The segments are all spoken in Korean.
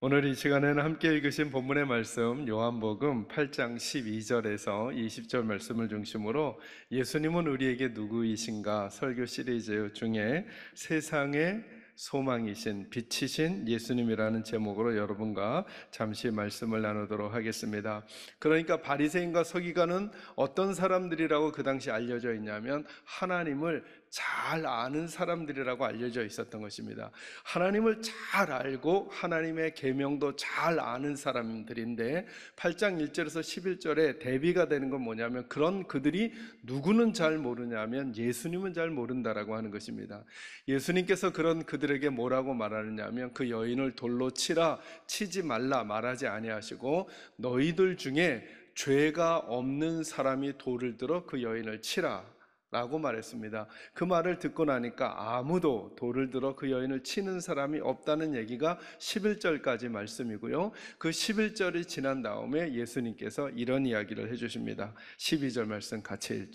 오늘 이 시간에는 함께 읽으신 본문의 말씀 요한복음 8장 12절에서 20절 말씀을 중심으로 예수님은 우리에게 누구이신가 설교 시리즈 중에 세상의 소망이신 빛이신 예수님이라는 제목으로 여러분과 잠시 말씀을 나누도록 하겠습니다. 그러니까 바리새인과 서기관은 어떤 사람들이라고 그 당시 알려져 있냐면 하나님을 잘 아는 사람들이라고 알려져 있었던 것입니다. 하나님을 잘 알고 하나님의 계명도 잘 아는 사람들인데 8장 1절에서 11절에 대비가 되는 건 뭐냐면 그런 그들이 누구는 잘 모르냐면 예수님은 잘 모른다라고 하는 것입니다. 예수님께서 그런 그들에게 뭐라고 말하느냐면 그 여인을 돌로 치라, 치지 말라 말하지 아니하시고 너희들 중에 죄가 없는 사람이 돌을 들어 그 여인을 치라 라고 말했습니다. 그 말을 듣고 나니까 아무도 돌을 들어 그 여인을 치는 사람이 없다는 얘기가 11절까지 말씀이고요. 그 11절이 지난 다음에 예수님께서 이런 이야기를 해주십니다. 12절 말씀 같이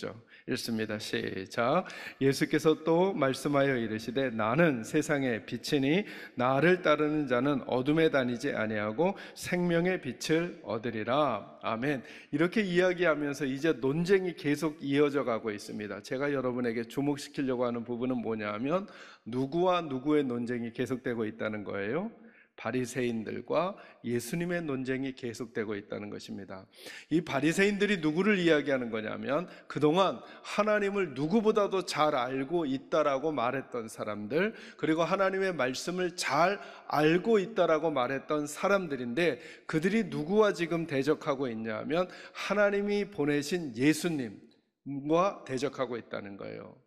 읽습니다. 시작. 예수께서 또 말씀하여 이르시되 나는 세상의 빛이니 나를 따르는 자는 어둠에 다니지 아니하고 생명의 빛을 얻으리라. 아멘. 이렇게 이야기하면서 이제 논쟁이 계속 이어져 가고 있습니다. 제가 여러분에게 주목시키려고 하는 부분은 뭐냐 하면 누구와 누구의 논쟁이 계속되고 있다는 거예요. 바리새인들과 예수님의 논쟁이 계속되고 있다는 것입니다. 이 바리새인들이 누구를 이야기하는 거냐면 그동안 하나님을 누구보다도 잘 알고 있다라고 말했던 사람들, 그리고 하나님의 말씀을 잘 알고 있다라고 말했던 사람들인데 그들이 누구와 지금 대적하고 있냐면 하나님이 보내신 예수님과 대적하고 있다는 거예요.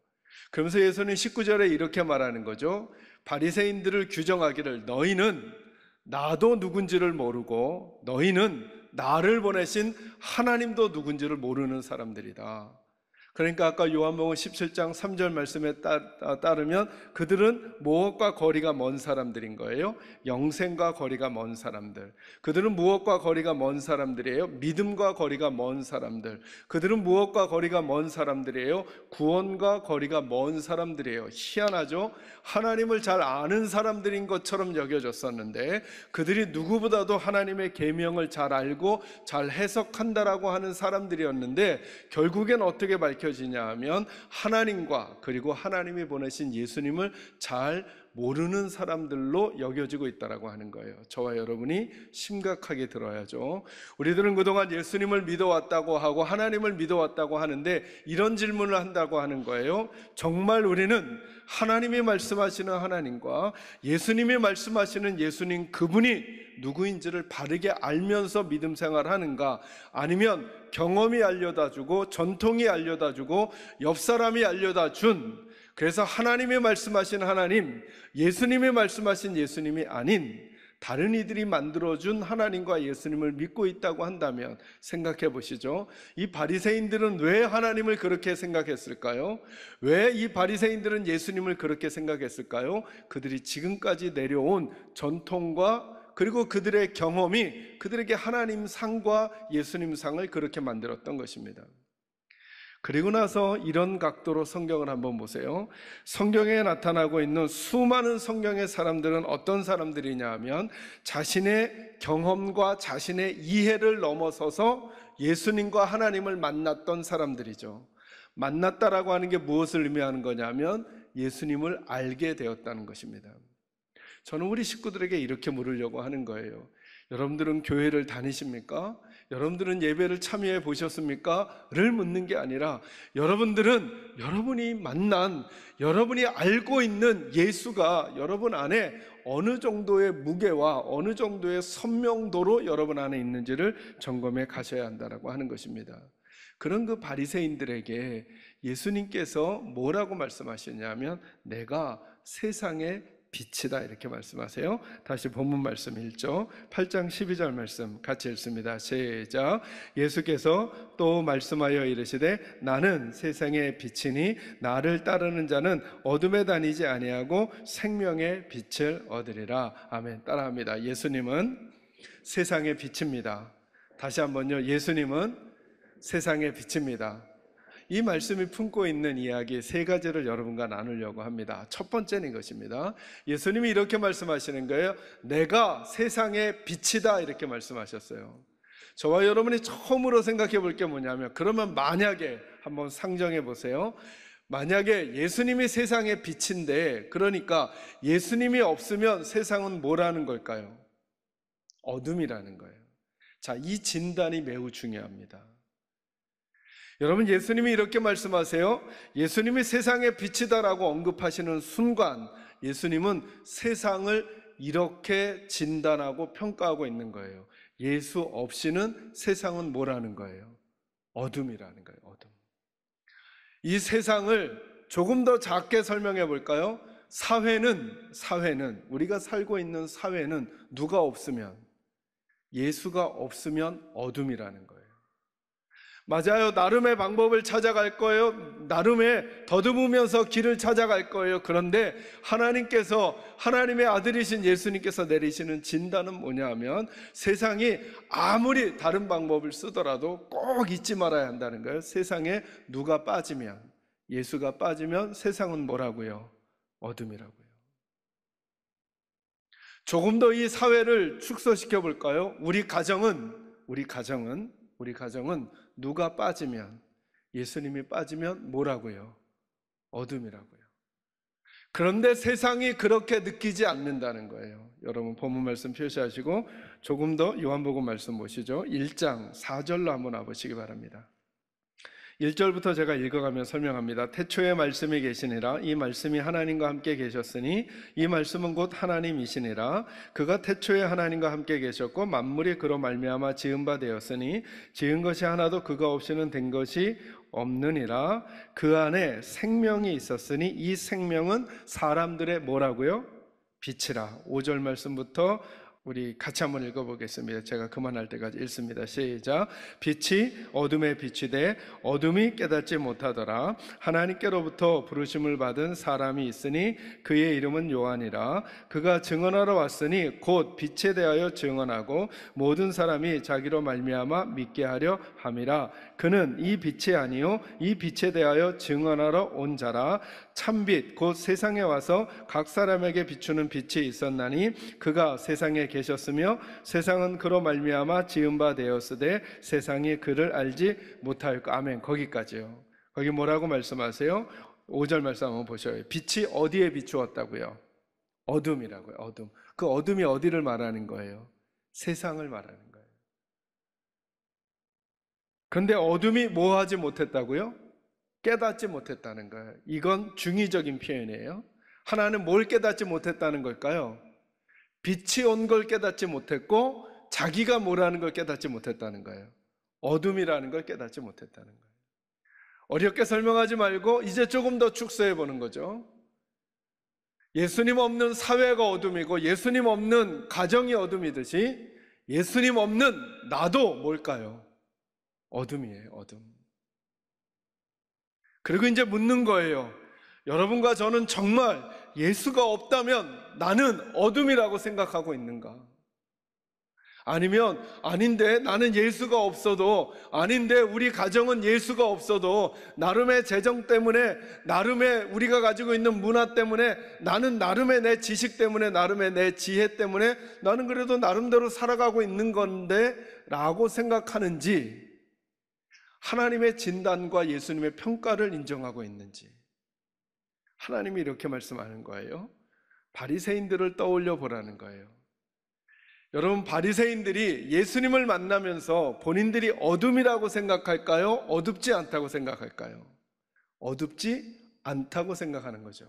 그러면서 예수님 19절에 이렇게 말하는 거죠. 바리새인들을 규정하기를 너희는 나도 누군지를 모르고 너희는 나를 보내신 하나님도 누군지를 모르는 사람들이다. 그러니까 아까 요한복음 17장 3절 말씀에 따르면 그들은 무엇과 거리가 먼 사람들인 거예요? 영생과 거리가 먼 사람들. 그들은 무엇과 거리가 먼 사람들이에요? 믿음과 거리가 먼 사람들. 그들은 무엇과 거리가 먼 사람들이에요? 구원과 거리가 먼 사람들이에요. 희한하죠? 하나님을 잘 아는 사람들인 것처럼 여겨졌었는데 그들이 누구보다도 하나님의 계명을 잘 알고 잘 해석한다라고 하는 사람들이었는데 결국엔 어떻게 밝혀지냐 하면 하나님과 그리고 하나님이 보내신 예수님을 잘 모르는 사람들로 여겨지고 있다라고 하는 거예요. 저와 여러분이 심각하게 들어야죠. 우리들은 그동안 예수님을 믿어왔다고 하고 하나님을 믿어왔다고 하는데 이런 질문을 한다고 하는 거예요. 정말 우리는 하나님이 말씀하시는 하나님과 예수님이 말씀하시는 예수님 그분이 누구인지를 바르게 알면서 믿음 생활하는가? 아니면 경험이 알려다주고 전통이 알려다주고 옆 사람이 알려다준 그래서 하나님이 말씀하신 하나님, 예수님이 말씀하신 예수님이 아닌 다른 이들이 만들어준 하나님과 예수님을 믿고 있다고 한다면 생각해 보시죠. 이 바리새인들은 왜 하나님을 그렇게 생각했을까요? 왜 이 바리새인들은 예수님을 그렇게 생각했을까요? 그들이 지금까지 내려온 전통과 그리고 그들의 경험이 그들에게 하나님 상과 예수님 상을 그렇게 만들었던 것입니다. 그리고 나서 이런 각도로 성경을 한번 보세요. 성경에 나타나고 있는 수많은 성경의 사람들은 어떤 사람들이냐 하면 자신의 경험과 자신의 이해를 넘어서서 예수님과 하나님을 만났던 사람들이죠. 만났다라고 하는 게 무엇을 의미하는 거냐면 예수님을 알게 되었다는 것입니다. 저는 우리 식구들에게 이렇게 물으려고 하는 거예요. 여러분들은 교회를 다니십니까? 여러분들은 예배를 참여해 보셨습니까? 를 묻는 게 아니라 여러분들은 여러분이 만난 여러분이 알고 있는 예수가 여러분 안에 어느 정도의 무게와 어느 정도의 선명도로 여러분 안에 있는지를 점검해 가셔야 한다고 하는 것입니다. 그런 그 바리새인들에게 예수님께서 뭐라고 말씀하셨냐면 내가 세상의 빛이다 이렇게 말씀하세요. 다시 본문 말씀 읽죠. 8장 12절 말씀 같이 읽습니다. 시작. 예수께서 또 말씀하여 이르시되 나는 세상의 빛이니 나를 따르는 자는 어둠에 다니지 아니하고 생명의 빛을 얻으리라. 아멘. 따라합니다. 예수님은 세상의 빛입니다. 다시 한번요. 예수님은 세상의 빛입니다. 이 말씀이 품고 있는 이야기 세 가지를 여러분과 나누려고 합니다. 첫 번째는 이것입니다. 예수님이 이렇게 말씀하시는 거예요. 내가 세상의 빛이다, 이렇게 말씀하셨어요. 저와 여러분이 처음으로 생각해 볼 게 뭐냐면, 그러면 만약에 한번 상정해 보세요. 만약에 예수님이 세상의 빛인데, 그러니까 예수님이 없으면 세상은 뭐라는 걸까요? 어둠이라는 거예요. 자, 이 진단이 매우 중요합니다. 여러분, 예수님이 이렇게 말씀하세요. 예수님이 세상의 빛이다라고 언급하시는 순간 예수님은 세상을 이렇게 진단하고 평가하고 있는 거예요. 예수 없이는 세상은 뭐라는 거예요? 어둠이라는 거예요. 어둠. 이 세상을 조금 더 작게 설명해 볼까요? 사회는 우리가 살고 있는 사회는 누가 없으면, 예수가 없으면 어둠이라는 거예요. 맞아요. 나름의 방법을 찾아갈 거예요. 나름의 더듬으면서 길을 찾아갈 거예요. 그런데 하나님의 아들이신 예수님께서 내리시는 진단은 뭐냐 하면, 세상이 아무리 다른 방법을 쓰더라도 꼭 잊지 말아야 한다는 거예요. 세상에 누가 빠지면, 예수가 빠지면 세상은 뭐라고요? 어둠이라고요. 조금 더 이 사회를 축소시켜 볼까요? 우리 가정은 누가 빠지면, 예수님이 빠지면 뭐라고요? 어둠이라고요. 그런데 세상이 그렇게 느끼지 않는다는 거예요. 여러분 본문 말씀 표시하시고 조금 더 요한복음 말씀 보시죠. 1장 4절로 한번 와보시기 바랍니다. 1절부터 제가 읽어가며 설명합니다. 태초에 말씀이 계시니라. 이 말씀이 하나님과 함께 계셨으니 이 말씀은 곧 하나님이시니라. 그가 태초에 하나님과 함께 계셨고 만물이 그로 말미암아 지은 바 되었으니 지은 것이 하나도 그가 없이는 된 것이 없느니라. 그 안에 생명이 있었으니 이 생명은 사람들의 뭐라고요? 빛이라. 5절 말씀부터 우리 같이 한번 읽어보겠습니다. 제가 그만할 때까지 읽습니다. 시작. 빛이 어둠에 빛이 돼 어둠이 깨닫지 못하더라. 하나님께로부터 부르심을 받은 사람이 있으니 그의 이름은 요한이라. 그가 증언하러 왔으니 곧 빛에 대하여 증언하고 모든 사람이 자기로 말미암아 믿게 하려 함이라. 그는 이 빛이 아니요 이 빛에 대하여 증언하러 온 자라. 참빛 곧 세상에 와서 각 사람에게 비추는 빛이 있었나니 그가 세상에 계셨으며 세상은 그로 말미암아 지은 바 되었으되 세상이 그를 알지 못하였고. 아멘. 거기까지요. 거기 뭐라고 말씀하세요? 5절 말씀 한번 보셔요. 빛이 어디에 비추었다고요? 어둠이라고요. 어둠. 그 어둠이 어디를 말하는 거예요? 세상을 말하는 거예요. 그런데 어둠이 뭐 하지 못했다고요? 깨닫지 못했다는 거예요. 이건 중의적인 표현이에요. 하나는 뭘 깨닫지 못했다는 걸까요? 빛이 온 걸 깨닫지 못했고 자기가 뭐라는 걸 깨닫지 못했다는 거예요. 어둠이라는 걸 깨닫지 못했다는 거예요. 어렵게 설명하지 말고 이제 조금 더 축소해 보는 거죠. 예수님 없는 사회가 어둠이고 예수님 없는 가정이 어둠이듯이 예수님 없는 나도 뭘까요? 어둠이에요. 어둠. 그리고 이제 묻는 거예요. 여러분과 저는 정말 예수가 없다면 나는 어둠이라고 생각하고 있는가? 아니면 아닌데 나는 예수가 없어도, 아닌데 우리 가정은 예수가 없어도 나름의 재정 때문에, 나름의 우리가 가지고 있는 문화 때문에, 나는 나름의 내 지식 때문에, 나름의 내 지혜 때문에 나는 그래도 나름대로 살아가고 있는 건데 라고 생각하는지, 하나님의 진단과 예수님의 평가를 인정하고 있는지. 하나님이 이렇게 말씀하는 거예요. 바리새인들을 떠올려 보라는 거예요. 여러분, 바리새인들이 예수님을 만나면서 본인들이 어둠이라고 생각할까요? 어둡지 않다고 생각할까요? 어둡지 않다고 생각하는 거죠.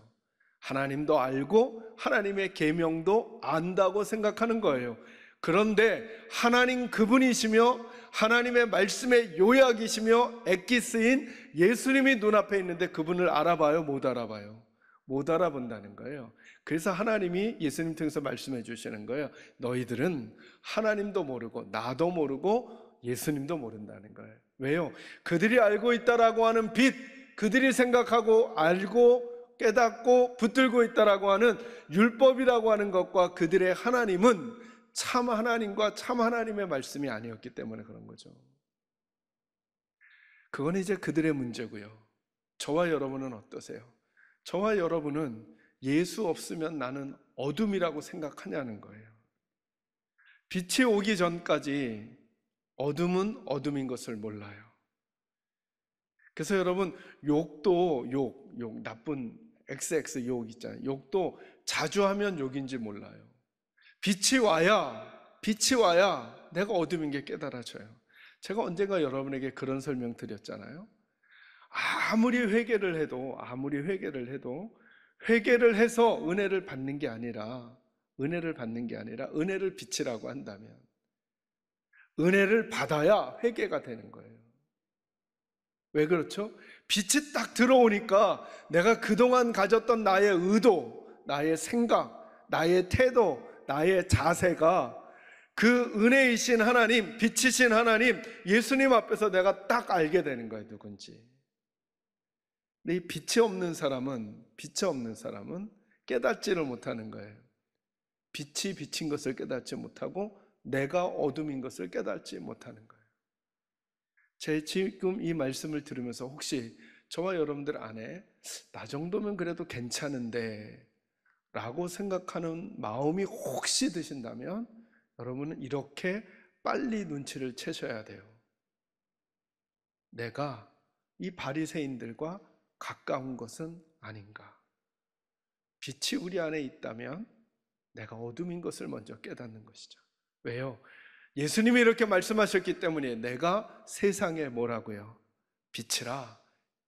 하나님도 알고 하나님의 계명도 안다고 생각하는 거예요. 그런데 하나님 그분이시며 하나님의 말씀의 요약이시며 엑기스인 예수님이 눈앞에 있는데 그분을 알아봐요? 못 알아봐요? 못 알아본다는 거예요. 그래서 하나님이 예수님 통해서 말씀해 주시는 거예요. 너희들은 하나님도 모르고 나도 모르고 예수님도 모른다는 거예요. 왜요? 그들이 알고 있다라고 하는 빛, 그들이 생각하고 알고 깨닫고 붙들고 있다라고 하는 율법이라고 하는 것과 그들의 하나님은 참 하나님과 참 하나님의 말씀이 아니었기 때문에 그런 거죠. 그건 이제 그들의 문제고요. 저와 여러분은 어떠세요? 저와 여러분은 예수 없으면 나는 어둠이라고 생각하냐는 거예요. 빛이 오기 전까지 어둠은 어둠인 것을 몰라요. 그래서 여러분, 욕도 나쁜 XX 욕 있잖아요. 욕도 자주 하면 욕인지 몰라요. 빛이 와야 내가 어둠인 게 깨달아져요. 제가 언젠가 여러분에게 그런 설명 드렸잖아요. 아무리 회개를 해도 회개를 해서 은혜를 받는 게 아니라 은혜를 빛이라고 한다면 은혜를 받아야 회개가 되는 거예요. 왜 그렇죠? 빛이 딱 들어오니까 내가 그동안 가졌던 나의 의도, 나의 생각, 나의 태도, 나의 자세가 그 은혜이신 하나님, 빛이신 하나님, 예수님 앞에서 내가 딱 알게 되는 거예요, 누군지. 근데 이 빛이 없는 사람은 깨닫지를 못하는 거예요. 빛이 비친 것을 깨닫지 못하고 내가 어둠인 것을 깨닫지 못하는 거예요. 제 지금 이 말씀을 들으면서 혹시 저와 여러분들 안에 나 정도면 그래도 괜찮은데 라고 생각하는 마음이 혹시 드신다면 여러분은 이렇게 빨리 눈치를 채셔야 돼요. 내가 이 바리새인들과 가까운 것은 아닌가? 빛이 우리 안에 있다면 내가 어둠인 것을 먼저 깨닫는 것이죠. 왜요? 예수님이 이렇게 말씀하셨기 때문에 내가 세상에 뭐라고요? 빛이라.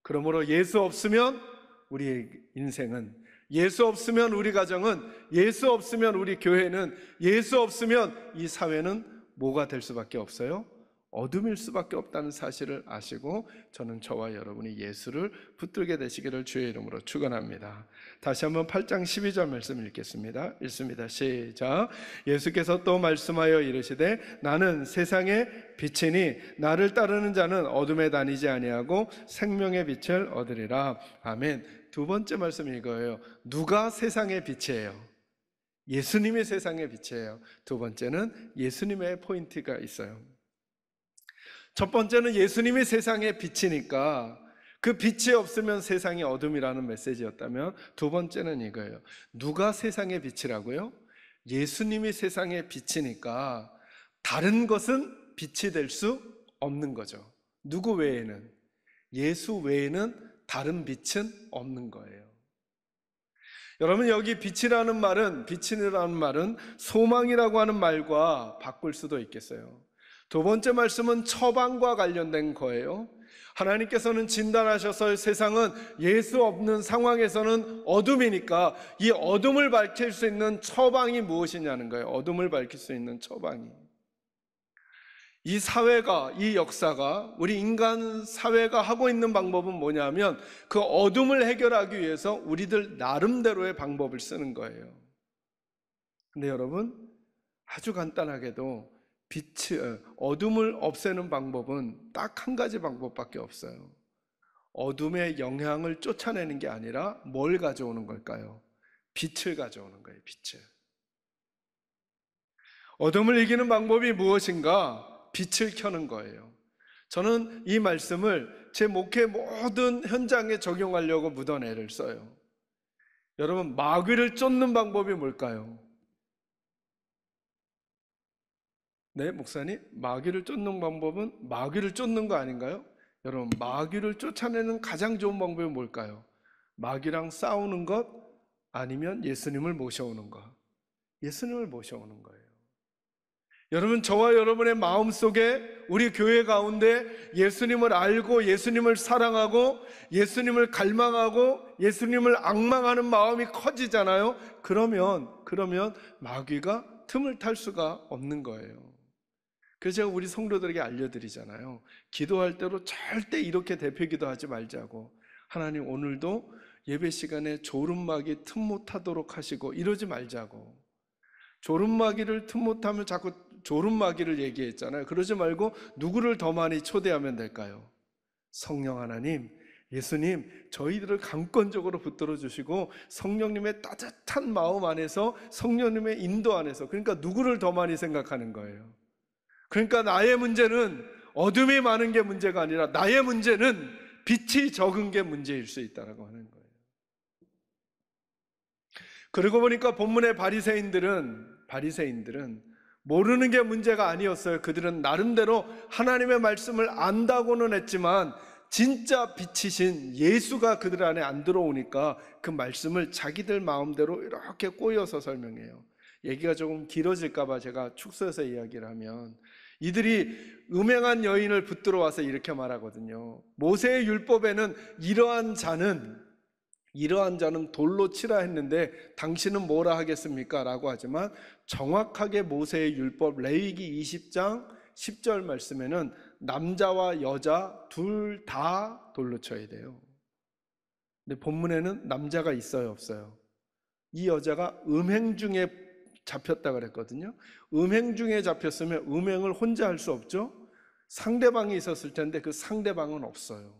그러므로 예수 없으면 우리의 인생은, 예수 없으면 우리 가정은, 예수 없으면 우리 교회는, 예수 없으면 이 사회는 뭐가 될 수밖에 없어요? 어둠일 수밖에 없다는 사실을 아시고 저는 저와 여러분이 예수를 붙들게 되시기를 주의 이름으로 축원합니다. 다시 한번 8장 12절 말씀 읽겠습니다. 읽습니다. 시작. 예수께서 또 말씀하여 이르시되 나는 세상의 빛이니 나를 따르는 자는 어둠에 다니지 아니하고 생명의 빛을 얻으리라. 아멘. 두 번째 말씀 이거예요. 누가 세상의 빛이에요? 예수님이 세상의 빛이에요. 두 번째는 예수님의 포인트가 있어요. 첫 번째는 예수님이 세상의 빛이니까 그 빛이 없으면 세상이 어둠이라는 메시지였다면, 두 번째는 이거예요. 누가 세상의 빛이라고요? 예수님이 세상의 빛이니까 다른 것은 빛이 될 수 없는 거죠. 누구 외에는? 예수 외에는 다른 빛은 없는 거예요. 여러분, 여기 빛이라는 말은 소망이라고 하는 말과 바꿀 수도 있겠어요. 두 번째 말씀은 처방과 관련된 거예요. 하나님께서는 진단하셔서 세상은 예수 없는 상황에서는 어둠이니까 이 어둠을 밝힐 수 있는 처방이 무엇이냐는 거예요. 어둠을 밝힐 수 있는 처방이. 이 사회가, 이 역사가, 우리 인간 사회가 하고 있는 방법은 뭐냐면 그 어둠을 해결하기 위해서 우리들 나름대로의 방법을 쓰는 거예요. 근데 여러분, 아주 간단하게도 어둠을 없애는 방법은 딱 한 가지 방법밖에 없어요. 어둠의 영향을 쫓아내는 게 아니라 뭘 가져오는 걸까요? 빛을 가져오는 거예요. 빛을. 어둠을 이기는 방법이 무엇인가? 빛을 켜는 거예요. 저는 이 말씀을 제 목회 모든 현장에 적용하려고 묻어내를 애를 써요. 여러분, 마귀를 쫓는 방법이 뭘까요? 네, 목사님, 마귀를 쫓는 방법은 마귀를 쫓는 거 아닌가요? 여러분, 마귀를 쫓아내는 가장 좋은 방법이 뭘까요? 마귀랑 싸우는 것 아니면 예수님을 모셔오는 것. 예수님을 모셔오는 거예요. 여러분, 저와 여러분의 마음속에 우리 교회 가운데 예수님을 알고 예수님을 사랑하고 예수님을 갈망하고 예수님을 앙망하는 마음이 커지잖아요. 그러면 마귀가 틈을 탈 수가 없는 거예요. 그래서 제가 우리 성도들에게 알려드리잖아요. 기도할 때로 절대 이렇게 대표 기도하지 말자고. 하나님, 오늘도 예배 시간에 조름마귀 틈 못하도록 하시고 이러지 말자고. 조름마귀를 틈 못하면 자꾸 조름마귀를 얘기했잖아요. 그러지 말고 누구를 더 많이 초대하면 될까요? 성령 하나님, 예수님, 저희들을 강권적으로 붙들어 주시고 성령님의 따뜻한 마음 안에서, 성령님의 인도 안에서, 그러니까 누구를 더 많이 생각하는 거예요. 그러니까 나의 문제는 어둠이 많은 게 문제가 아니라 나의 문제는 빛이 적은 게 문제일 수 있다고 하는 거예요. 그러고 보니까 본문의 바리새인들은 모르는 게 문제가 아니었어요. 그들은 나름대로 하나님의 말씀을 안다고는 했지만 진짜 빛이신 예수가 그들 안에 안 들어오니까 그 말씀을 자기들 마음대로 이렇게 꼬여서 설명해요. 얘기가 조금 길어질까 봐 제가 축소해서 이야기를 하면, 이들이 음행한 여인을 붙들어 와서 이렇게 말하거든요. 모세의 율법에는 이러한 자는 돌로 치라 했는데 당신은 뭐라 하겠습니까? 라고 하지만 정확하게 모세의 율법 레위기 20장 10절 말씀에는 남자와 여자 둘 다 돌로 쳐야 돼요. 근데 본문에는 남자가 있어요, 없어요? 이 여자가 음행 중에 잡혔다 그랬거든요. 음행 중에 잡혔으면 음행을 혼자 할 수 없죠. 상대방이 있었을 텐데 그 상대방은 없어요.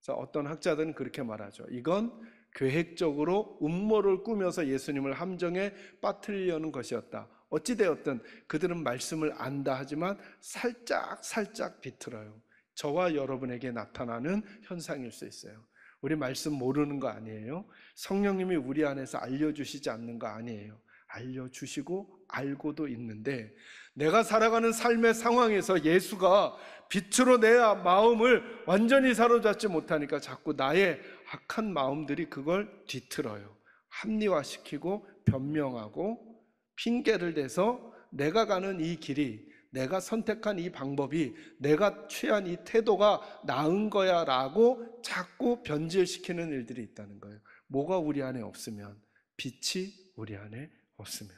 자, 어떤 학자들은 그렇게 말하죠. 이건 계획적으로 음모를 꾸며서 예수님을 함정에 빠뜨리려는 것이었다. 어찌되었든 그들은 말씀을 안다 하지만 살짝 비틀어요. 저와 여러분에게 나타나는 현상일 수 있어요. 우리 말씀 모르는 거 아니에요. 성령님이 우리 안에서 알려주시지 않는 거 아니에요. 알려주시고 알고도 있는데, 내가 살아가는 삶의 상황에서 예수가 빛으로 내 마음을 완전히 사로잡지 못하니까 자꾸 나의 악한 마음들이 그걸 뒤틀어요. 합리화시키고 변명하고 핑계를 대서 내가 가는 이 길이, 내가 선택한 이 방법이, 내가 취한 이 태도가 나은 거야 라고 자꾸 변질시키는 일들이 있다는 거예요. 뭐가 우리 안에 없으면? 빛이 우리 안에 없으면.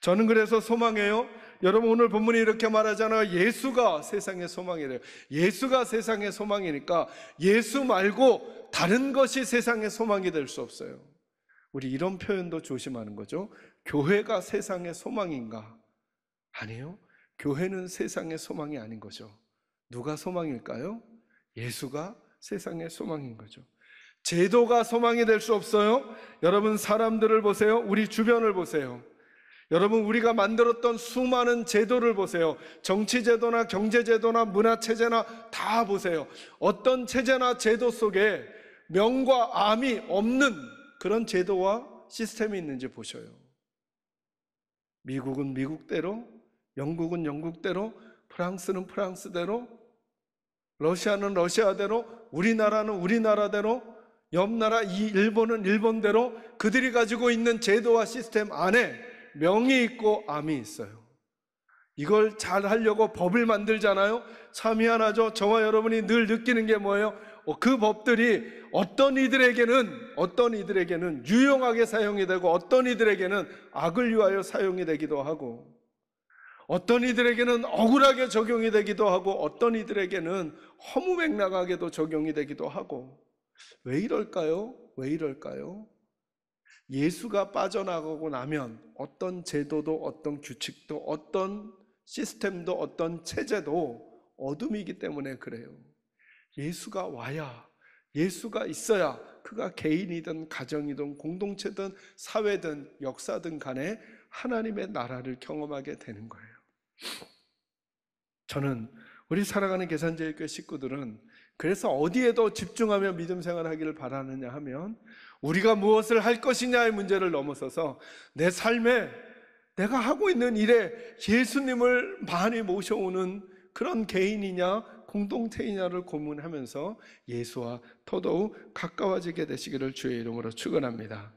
저는 그래서 소망해요. 여러분, 오늘 본문이 이렇게 말하잖아요. 예수가 세상의 소망이래요. 예수가 세상의 소망이니까 예수 말고 다른 것이 세상의 소망이 될 수 없어요. 우리 이런 표현도 조심하는 거죠. 교회가 세상의 소망인가? 아니요. 교회는 세상의 소망이 아닌 거죠. 누가 소망일까요? 예수가 세상의 소망인 거죠. 제도가 소망이 될 수 없어요. 여러분, 사람들을 보세요. 우리 주변을 보세요. 여러분, 우리가 만들었던 수많은 제도를 보세요. 정치제도나 경제제도나 문화체제나 다 보세요. 어떤 체제나 제도 속에 명과 암이 없는 그런 제도와 시스템이 있는지 보셔요. 미국은 미국대로, 영국은 영국대로, 프랑스는 프랑스대로, 러시아는 러시아대로, 우리나라는 우리나라대로, 옆나라 일본은 일본대로 그들이 가지고 있는 제도와 시스템 안에 명이 있고 암이 있어요. 이걸 잘 하려고 법을 만들잖아요. 참 희한하죠. 저와 여러분이 늘 느끼는 게 뭐예요? 그 법들이 어떤 이들에게는 유용하게 사용이 되고 어떤 이들에게는 악을 위하여 사용이 되기도 하고, 어떤 이들에게는 억울하게 적용이 되기도 하고 어떤 이들에게는 허무맹랑하게도 적용이 되기도 하고. 왜 이럴까요? 왜 이럴까요? 예수가 빠져나가고 나면 어떤 제도도 어떤 규칙도 어떤 시스템도 어떤 체제도 어둠이기 때문에 그래요. 예수가 와야, 예수가 있어야 그가 개인이든 가정이든 공동체든 사회든 역사든 간에 하나님의 나라를 경험하게 되는 거예요. 저는 우리 살아가는 계산제일교회 식구들은 그래서 어디에도 집중하며 믿음 생활하기를 바라느냐 하면, 우리가 무엇을 할 것이냐의 문제를 넘어서서 내 삶에 내가 하고 있는 일에 예수님을 많이 모셔오는 그런 개인이냐 공동체이냐를 고민하면서 예수와 더더욱 가까워지게 되시기를 주의 이름으로 축원합니다.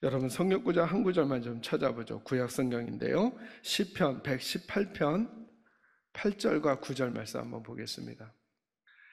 여러분, 성경구절 한 구절만 좀 찾아보죠. 구약성경인데요, 시편 118편 8절과 9절 말씀 한번 보겠습니다.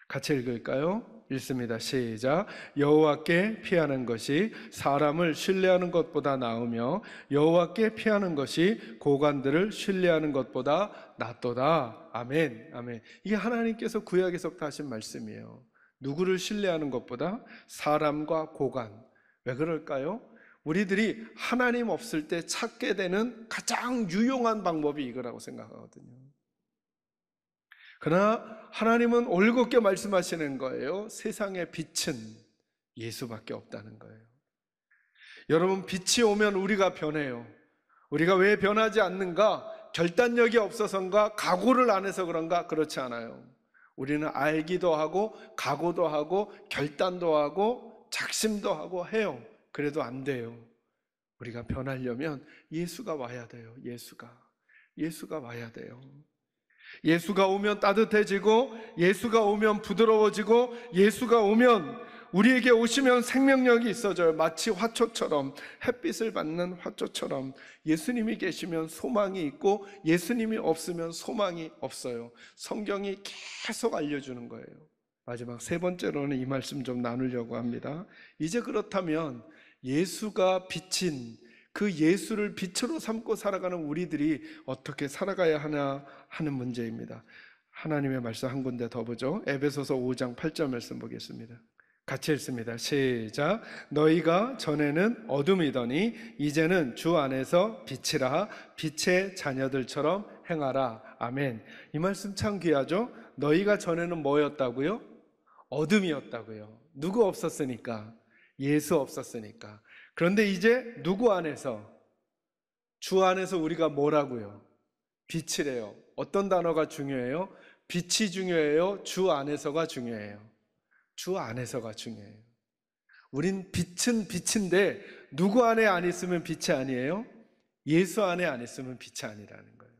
같이 읽을까요? 읽습니다. 시작. 여호와께 피하는 것이 사람을 신뢰하는 것보다 나으며 여호와께 피하는 것이 고관들을 신뢰하는 것보다 낫도다. 아멘. 아멘. 이게 하나님께서 구약에서 하신 말씀이에요. 누구를 신뢰하는 것보다 사람과 고관. 왜 그럴까요? 우리들이 하나님 없을 때 찾게 되는 가장 유용한 방법이 이거라고 생각하거든요. 그러나 하나님은 올곧게 말씀하시는 거예요. 세상의 빛은 예수밖에 없다는 거예요. 여러분, 빛이 오면 우리가 변해요. 우리가 왜 변하지 않는가? 결단력이 없어서인가, 각오를 안 해서 그런가? 그렇지 않아요. 우리는 알기도 하고 각오도 하고 결단도 하고 작심도 하고 해요. 그래도 안 돼요. 우리가 변하려면 예수가 와야 돼요. 예수가 와야 돼요. 예수가 오면 따뜻해지고, 예수가 오면 부드러워지고, 예수가 오면, 우리에게 오시면 생명력이 있어져요. 마치 화초처럼, 햇빛을 받는 화초처럼. 예수님이 계시면 소망이 있고, 예수님이 없으면 소망이 없어요. 성경이 계속 알려주는 거예요. 마지막 세 번째로는 이 말씀 좀 나누려고 합니다. 이제 그렇다면 예수가 비친 그 예수를 빛으로 삼고 살아가는 우리들이 어떻게 살아가야 하나 하는 문제입니다. 하나님의 말씀 한 군데 더 보죠. 에베소서 5장 8절 말씀 보겠습니다. 같이 읽습니다. 시작. 너희가 전에는 어둠이더니 이제는 주 안에서 빛이라, 빛의 자녀들처럼 행하라. 아멘. 이 말씀 참 귀하죠. 너희가 전에는 뭐였다고요? 어둠이었다고요. 누구 없었으니까? 예수 없었으니까. 그런데 이제 누구 안에서? 주 안에서 우리가 뭐라고요? 빛이래요. 어떤 단어가 중요해요? 빛이 중요해요? 주 안에서가 중요해요? 주 안에서가 중요해요. 우린 빛은 빛인데 누구 안에 안 있으면 빛이 아니에요? 예수 안에 안 있으면 빛이 아니라는 거예요.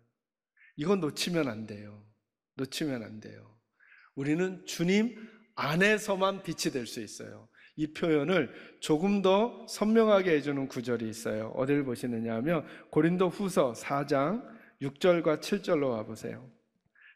이건 놓치면 안 돼요. 놓치면 안 돼요. 우리는 주님 안에서만 빛이 될 수 있어요. 이 표현을 조금 더 선명하게 해주는 구절이 있어요. 어디를 보시느냐 하면 고린도 후서 4장 6절과 7절로 와보세요.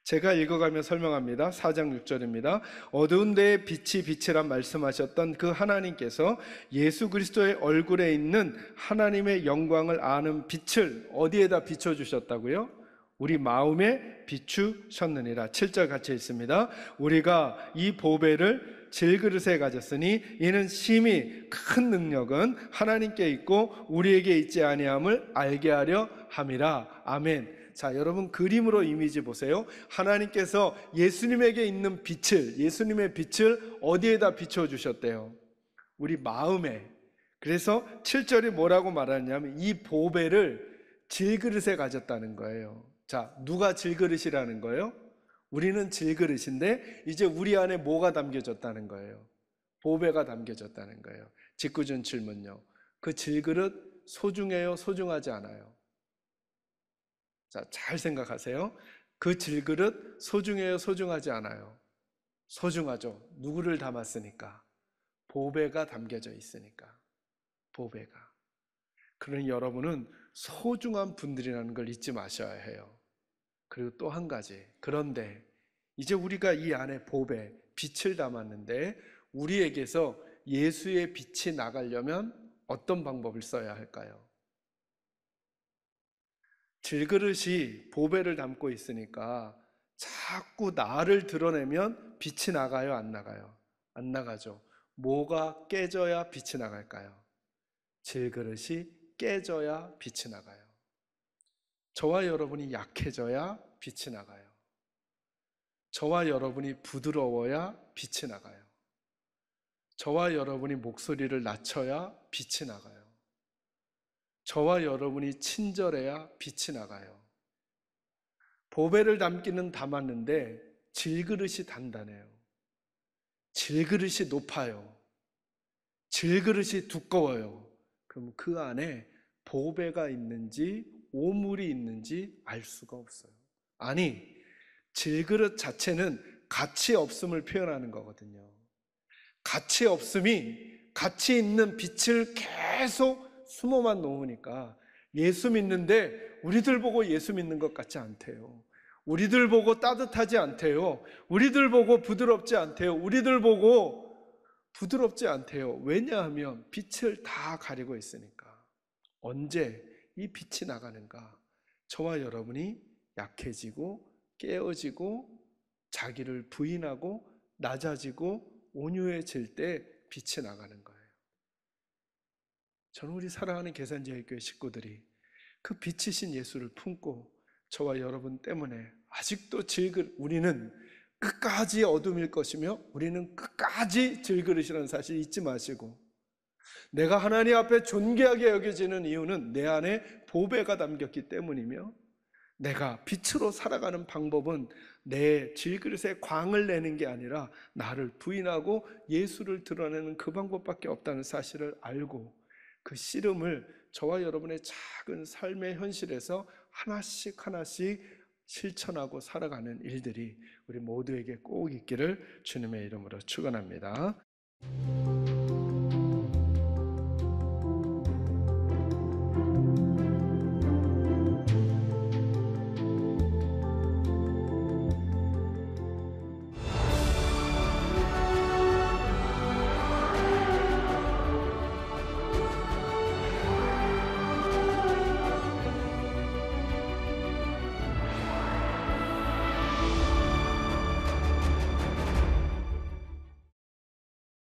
제가 읽어가며 설명합니다. 4장 6절입니다. 어두운 데에 빛이 빛이란 말씀하셨던 그 하나님께서 예수 그리스도의 얼굴에 있는 하나님의 영광을 아는 빛을 어디에다 비춰주셨다고요? 우리 마음에 비추셨느니라. 7절 같이 있습니다. 우리가 이 보배를 질그릇에 가졌으니 이는 심히 큰 능력은 하나님께 있고 우리에게 있지 아니함을 알게 하려 함이라. 아멘. 자, 여러분 그림으로 이미지 보세요. 하나님께서 예수님에게 있는 빛을, 예수님의 빛을 어디에다 비춰주셨대요? 우리 마음에. 그래서 7절이 뭐라고 말하냐면 이 보배를 질그릇에 가졌다는 거예요. 자, 누가 질그릇이라는 거예요? 우리는 질그릇인데 이제 우리 안에 뭐가 담겨졌다는 거예요? 보배가 담겨졌다는 거예요. 직구준 질문요. 그 질그릇 소중해요? 소중하지 않아요? 자, 잘 생각하세요. 그 질그릇 소중해요? 소중하지 않아요? 소중하죠. 누구를 담았으니까? 보배가 담겨져 있으니까. 보배가. 그러니 여러분은 소중한 분들이라는 걸 잊지 마셔야 해요. 그리고 또 한 가지. 그런데 이제 우리가 이 안에 보배, 빛을 담았는데 우리에게서 예수의 빛이 나가려면 어떤 방법을 써야 할까요? 질그릇이 보배를 담고 있으니까 자꾸 나를 드러내면 빛이 나가요? 안 나가요? 안 나가죠. 뭐가 깨져야 빛이 나갈까요? 질그릇이 깨져야 빛이 나가요. 저와 여러분이 약해져야 빛이 나가요. 저와 여러분이 부드러워야 빛이 나가요. 저와 여러분이 목소리를 낮춰야 빛이 나가요. 저와 여러분이 친절해야 빛이 나가요. 보배를 담기는 담았는데 질그릇이 단단해요. 질그릇이 높아요. 질그릇이 두꺼워요. 그럼 그 안에 보배가 있는지 오물이 있는지 알 수가 없어요. 아니, 질그릇 자체는 가치 없음을 표현하는 거거든요. 가치 없음이 가치 있는 빛을 계속 숨어만 놓으니까 예수 믿는데 우리들 보고 예수 믿는 것 같지 않대요. 우리들 보고 따뜻하지 않대요. 우리들 보고 부드럽지 않대요. 우리들 보고 부드럽지 않대요. 왜냐하면 빛을 다 가리고 있으니까. 언제 이 빛이 나가는가? 저와 여러분이 약해지고 깨어지고 자기를 부인하고 낮아지고 온유해질 때 빛이 나가는 거예요. 저는 우리 사랑하는 계산제일교회 식구들이 그 빛이신 예수를 품고 저와 여러분 때문에 아직도 우리는 끝까지 어둠일 것이며 우리는 끝까지 질그릇이라는 사실 잊지 마시고, 내가 하나님 앞에 존귀하게 여겨지는 이유는 내 안에 보배가 담겼기 때문이며 내가 빛으로 살아가는 방법은 내 질그릇에 광을 내는 게 아니라 나를 부인하고 예수를 드러내는 그 방법밖에 없다는 사실을 알고 그 씨름을 저와 여러분의 작은 삶의 현실에서 하나씩 하나씩 실천하고 살아가는 일들이 우리 모두에게 꼭 있기를 주님의 이름으로 축원합니다.